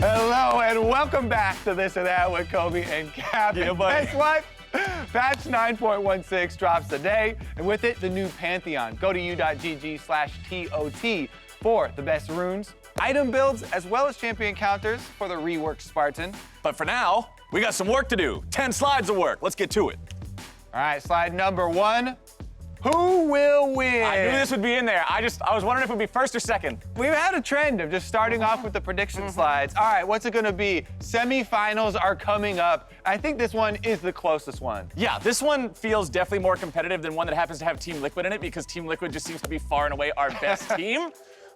Hello and welcome back to This or That with Kobe and Cap. Yeah, And buddy. guess what? Patch 9.16 drops today, and with it, the new Pantheon. Go to u.gg/TOT for the best runes, item builds, as well as champion counters for the reworked Spartan. But for now, we got some work to do. 10 slides of work. Let's get to it. All right, slide number 1. Who will win? I knew this would be in there. I was wondering if it would be first or second. We've had a trend of just starting off with the prediction slides. All right, what's it gonna be? Semifinals are coming up. I think this one is the closest one. Yeah, this one feels definitely more competitive than one that happens to have Team Liquid in it because Team Liquid just seems to be far and away our best team.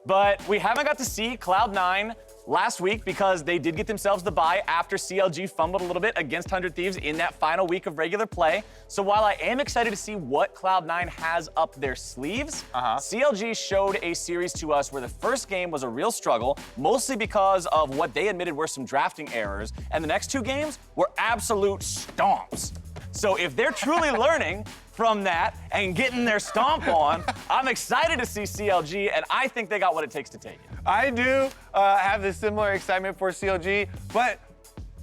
But we haven't got to see Cloud9 last week because they did get themselves the bye after CLG fumbled a little bit against 100 Thieves in that final week of regular play. So while I am excited to see what Cloud9 has up their sleeves, CLG showed a series to us where the first game was a real struggle, mostly because of what they admitted were some drafting errors, and the next two games were absolute stomps. So if they're truly learning from that and getting their stomp on, I'm excited to see CLG, and I think they got what it takes to take it. I do have this similar excitement for CLG, but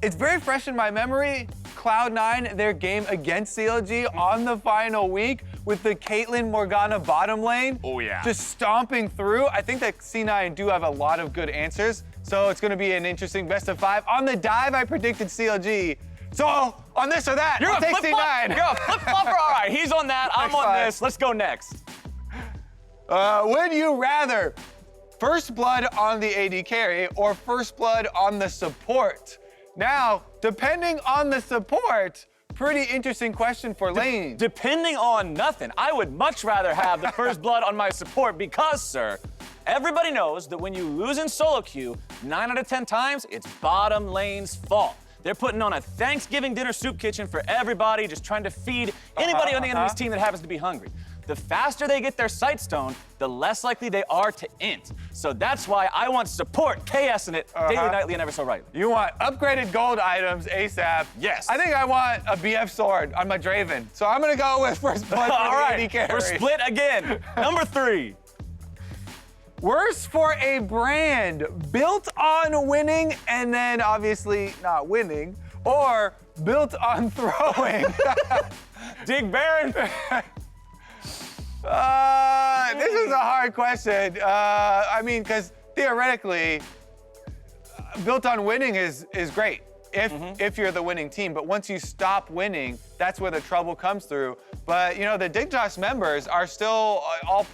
it's very fresh in my memory. Cloud9, their game against CLG on the final week with the Caitlyn Morgana bottom lane. Oh, yeah. Just stomping through. I think that C9 do have a lot of good answers, so it's gonna be an interesting best of 5. On the dive, I predicted CLG. So on this or that, You're I'll a take flip-flop. C9. You're a flip-flopper. All right, he's on that. I'm Next on slide. this. Let's go next. Would you rather first blood on the AD carry or first blood on the support? Now, depending on the support, pretty interesting question for lane. Depending on nothing, I would much rather have the first blood on my support because, sir, everybody knows that when you lose in solo queue, 9 out of 10 times, it's bottom lane's fault. They're putting on a Thanksgiving dinner soup kitchen for everybody, just trying to feed anybody on the enemy's team that happens to be hungry. The faster they get their sight stone, the less likely they are to int. So that's why I want support KS in it daily, nightly, and ever so rightly. You want upgraded gold items ASAP. Yes. I think I want a BF sword on my Draven. So I'm gonna go with first blood for All the right, AD carry. we're split again. Number 3. Worse for a brand built on winning and then obviously not winning, or built on throwing. Dig Baron. This is a hard question. I mean, because theoretically, built on winning is great if you're the winning team. But once you stop winning, that's where the trouble comes through. But you know, the Digitoss members are still all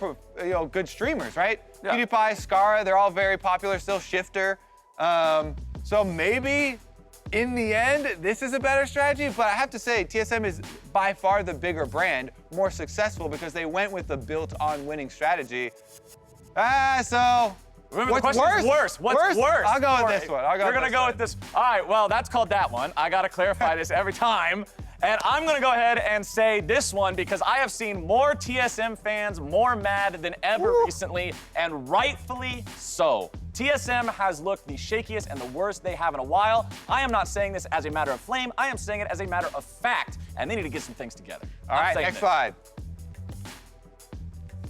good streamers, right? Yeah. PewDiePie, Skara, they're all very popular. Still Shifter. So maybe in the end, this is a better strategy, but I have to say, TSM is by far the bigger brand, more successful because they went with the built-on winning strategy. So Remember, what's the question is worse. What's worse? I'll go with this one. We're gonna go with this. All right, well, that's called that one. I gotta clarify this every time. And I'm gonna go ahead and say this one because I have seen more TSM fans more mad than ever recently, and rightfully so. TSM has looked the shakiest and the worst they have in a while. I am not saying this as a matter of flame. I am saying it as a matter of fact, and they need to get some things together. All right, next slide.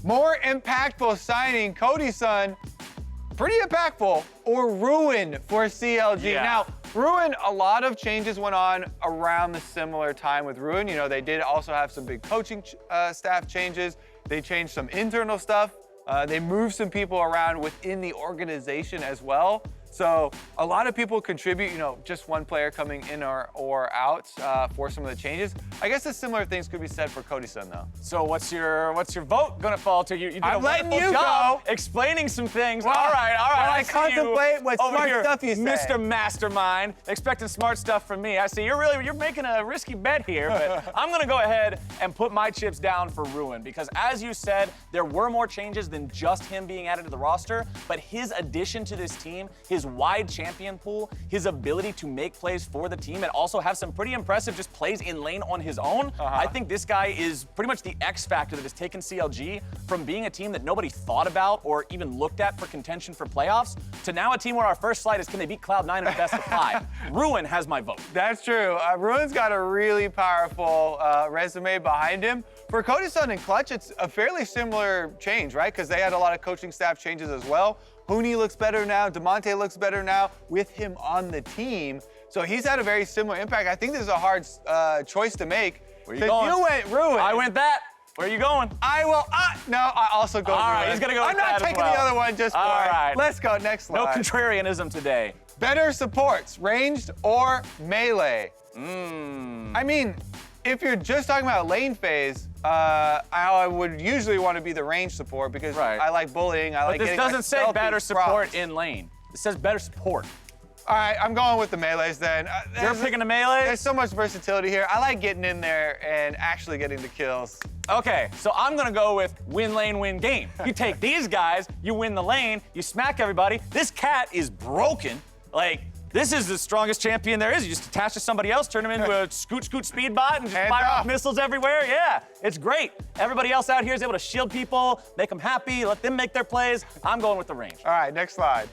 More impactful signing, Cody Sun. Pretty impactful, or Ruin for CLG. Yeah. Now, Ruin, a lot of changes went on around the similar time with Ruin. You know, they did also have some big coaching staff changes. They changed some internal stuff. They moved some people around within the organization as well. So a lot of people contribute, you know, just one player coming in or out for some of the changes. I guess the similar things could be said for Cody Sun, though. So what's your vote gonna fall to? You did I'm a letting wonderful you job go. explaining some things. Well, all right. while I see contemplate what over smart here, stuff you say. Mr. Mastermind, expecting smart stuff from me. I see you're making a risky bet here, but I'm gonna go ahead and put my chips down for Ruin because, as you said, there were more changes than just him being added to the roster, but his addition to this team, his wide champion pool, his ability to make plays for the team and also have some pretty impressive just plays in lane on his own. I think this guy is pretty much the X factor that has taken CLG from being a team that nobody thought about or even looked at for contention for playoffs to now a team where our first slide is can they beat Cloud9 in a best of 5. Ruin has my vote. That's true. Ruin's got a really powerful resume behind him. For Cody Sun and Clutch, it's a fairly similar change, right? Because they had a lot of coaching staff changes as well. Hooney looks better now. DeMonte looks better now with him on the team. So he's had a very similar impact. I think this is a hard choice to make. Where you going? You went Ruin. I went that. Where are you going? I will. No, I also go. All right, Ruin. he's gonna go with I'm not that as taking well. the other one just for All it. right. Let's go next slide. No contrarianism today. Better supports, ranged or melee? I mean, if you're just talking about lane phase, I would usually want to be the range support because Right. I like bullying. I like This getting my doesn't say stealthy better support props. in lane. It says better support. All right, I'm going with the melees then. You're picking a melee? There's so much versatility here. I like getting in there and actually getting the kills. Okay, so I'm gonna go with win lane, win game. You take these guys, you win the lane, you smack everybody. This cat is broken. Like, this is the strongest champion there is. You just attach to somebody else, turn him into a scoot speed bot, and just Hands fire off off. missiles everywhere. Yeah, it's great. Everybody else out here is able to shield people, make them happy, let them make their plays. I'm going with the range. All right, next slide.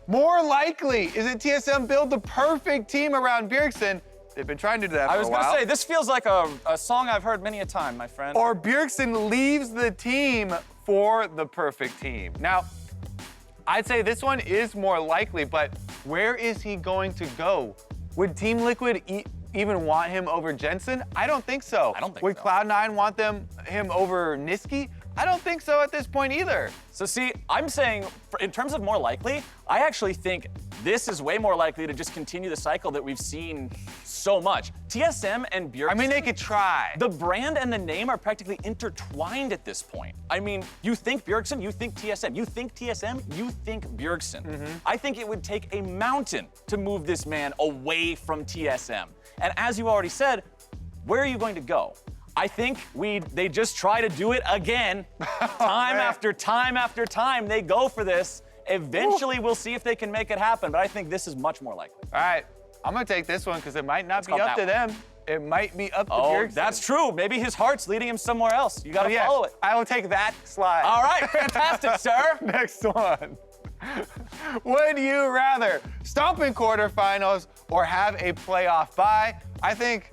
More likely, is it TSM build the perfect team around Bjergsen? They've been trying to do that for I was a gonna while. say, this feels like a song I've heard many a time, my friend. Or Bjergsen leaves the team for the perfect team. Now, I'd say this one is more likely, but where is he going to go? Would Team Liquid even want him over Jensen? I don't think so. I don't think Would so. Cloud9 want him over Niski? I don't think so at this point either. So see, I'm saying, in terms of more likely, I actually think this is way more likely to just continue the cycle that we've seen so much. TSM and Bjergsen. I mean, they could try. The brand and the name are practically intertwined at this point. I mean, you think Bjergsen, you think TSM. You think TSM, you think Bjergsen. I think it would take a mountain to move this man away from TSM. And as you already said, where are you going to go? I think they just try to do it again. Time after time after time, they go for this. Eventually, we'll see if they can make it happen, but I think this is much more likely. All right, I'm gonna take this one because it might not be called up that to one. them. It might be up to Oh, Bjergsen. that's true. Maybe his heart's leading him somewhere else. You gotta Yes, follow it. I will take that slide. All right, fantastic, sir. Next one. Would you rather stomp in quarterfinals or have a playoff bye? I think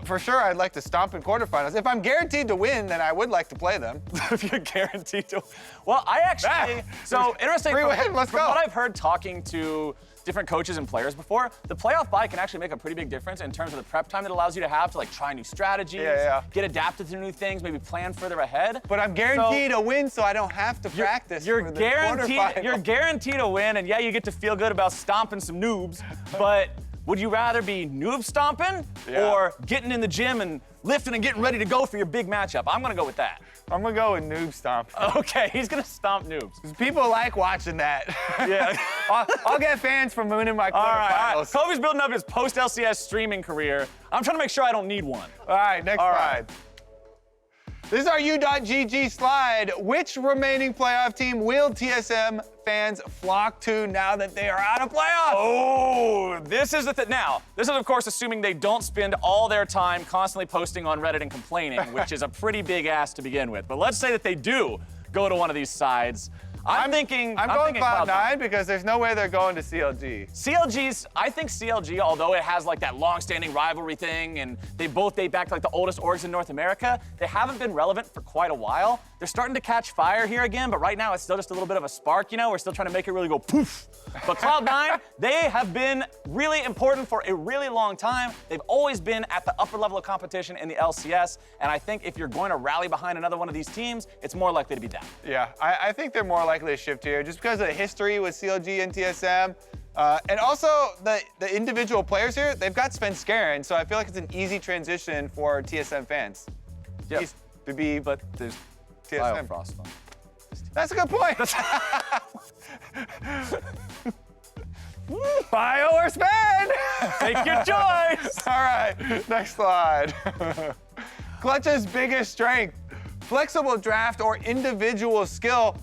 for sure I'd like to stomp in quarterfinals. If I'm guaranteed to win, then I would like to play them. If you're guaranteed to. Well, I actually. So interesting. Free win, let's from go. what I've heard talking to different coaches and players before, the playoff bye can actually make a pretty big difference in terms of the prep time that allows you to have to like try new strategies, get adapted to new things, maybe plan further ahead. But I'm guaranteed to win, so I don't have to practice. You're for the guaranteed. quarterfinal. You're guaranteed to win, and yeah, you get to feel good about stomping some noobs. But would you rather be noob stomping or getting in the gym and lifting and getting ready to go for your big matchup? I'm gonna go with that. I'm gonna go with noob stomp. Okay, he's gonna stomp noobs. People like watching that. Yeah. I'll get fans from winning my All right. quarterfinals. Kobe's building up his post-LCS streaming career. I'm trying to make sure I don't need one. All right, next All slide. right. This is our U.GG slide. Which remaining playoff team will TSM fans flock to now that they are out of playoffs? Oh, this is the thing. Now, this is, of course, assuming they don't spend all their time constantly posting on Reddit and complaining, which is a pretty big ask to begin with. But let's say that they do go to one of these sides. I'm thinking going thinking Cloud9 because there's no way they're going to CLG. I think CLG, although it has like that long-standing rivalry thing, and they both date back to like the oldest orgs in North America, they haven't been relevant for quite a while. They're starting to catch fire here again, but right now it's still just a little bit of a spark, you know? We're still trying to make it really go poof. But Cloud9, they have been really important for a really long time. They've always been at the upper level of competition in the LCS, and I think if you're going to rally behind another one of these teams, it's more likely to be them. Yeah, I think they're more likely to shift here just because of the history with CLG and TSM. And also the individual players here, they've got Svenskeren, so I feel like it's an easy transition for TSM fans. Yep. To be But there's TSM. Biofrost. That's a good point. Bio or Sven? Take your choice. All right, next slide. Clutch's biggest strength, flexible draft or individual skill.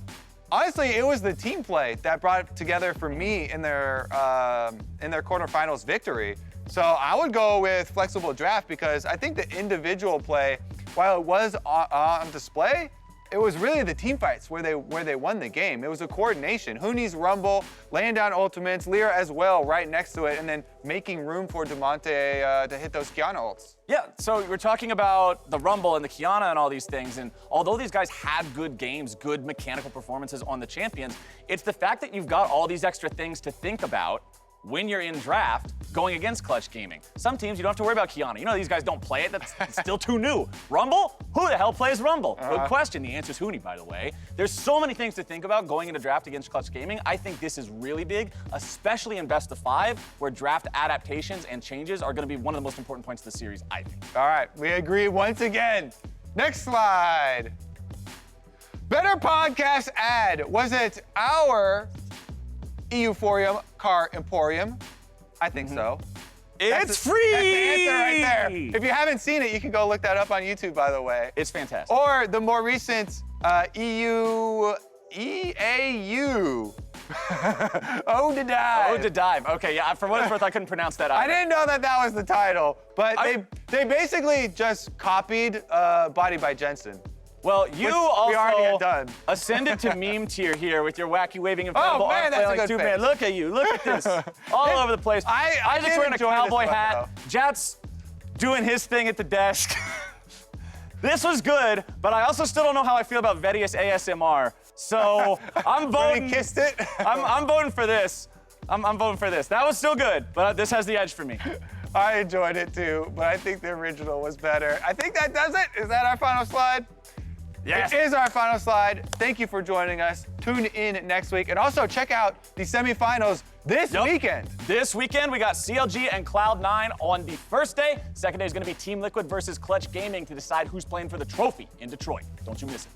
Honestly, it was the team play that brought it together for me in their quarterfinals victory. So I would go with flexible draft because I think the individual play, while it was on display, it was really the team fights where they won the game. It was a coordination. Huni's Rumble, laying down ultimates, Lyra as well right next to it, and then making room for Damonte to hit those Kiana ults. Yeah, so we're talking about the Rumble and the Kiana and all these things, and although these guys had good games, good mechanical performances on the champions, it's the fact that you've got all these extra things to think about when you're in draft going against Clutch Gaming. Some teams, you don't have to worry about Kiana. You know these guys don't play it, that's still too new. Rumble? Who the hell plays Rumble? Good question, the answer's Huni, by the way. There's so many things to think about going into draft against Clutch Gaming. I think this is really big, especially in best of 5, where draft adaptations and changes are gonna be one of the most important points of the series, I think. All right, we agree once again. Next slide. Better podcast ad. Was it our Euforium Car Emporium? I think so. It's free! That's the answer right there. If you haven't seen it, you can go look that up on YouTube, by the way. It's fantastic. Or the more recent EAU. Ode to Dive. Ode to Dive. Okay, yeah, for what it's worth, I couldn't pronounce that either. I didn't know that that was the title, but they basically just copied Body by Jensen. Well, you we already had also done. ascended to meme tier here with your wacky waving inflatable man, arm that's a flailing good two man. face. Look at you, look at this. All over the place. I Isaac's did wearing a enjoy this cowboy one, hat. Jat's doing his thing at the desk. This was good, but I also still don't know how I feel about Vedius ASMR. So I'm When voting. he kissed it. I'm voting for this. I'm voting for this. That was still good, but this has the edge for me. I enjoyed it too, but I think the original was better. I think that does it. Is that our final slide? Yes. It is our final slide. Thank you for joining us. Tune in next week. And also check out the semifinals this weekend. This weekend, we got CLG and Cloud9 on the first day. Second day is going to be Team Liquid versus Clutch Gaming to decide who's playing for the trophy in Detroit. Don't you miss it.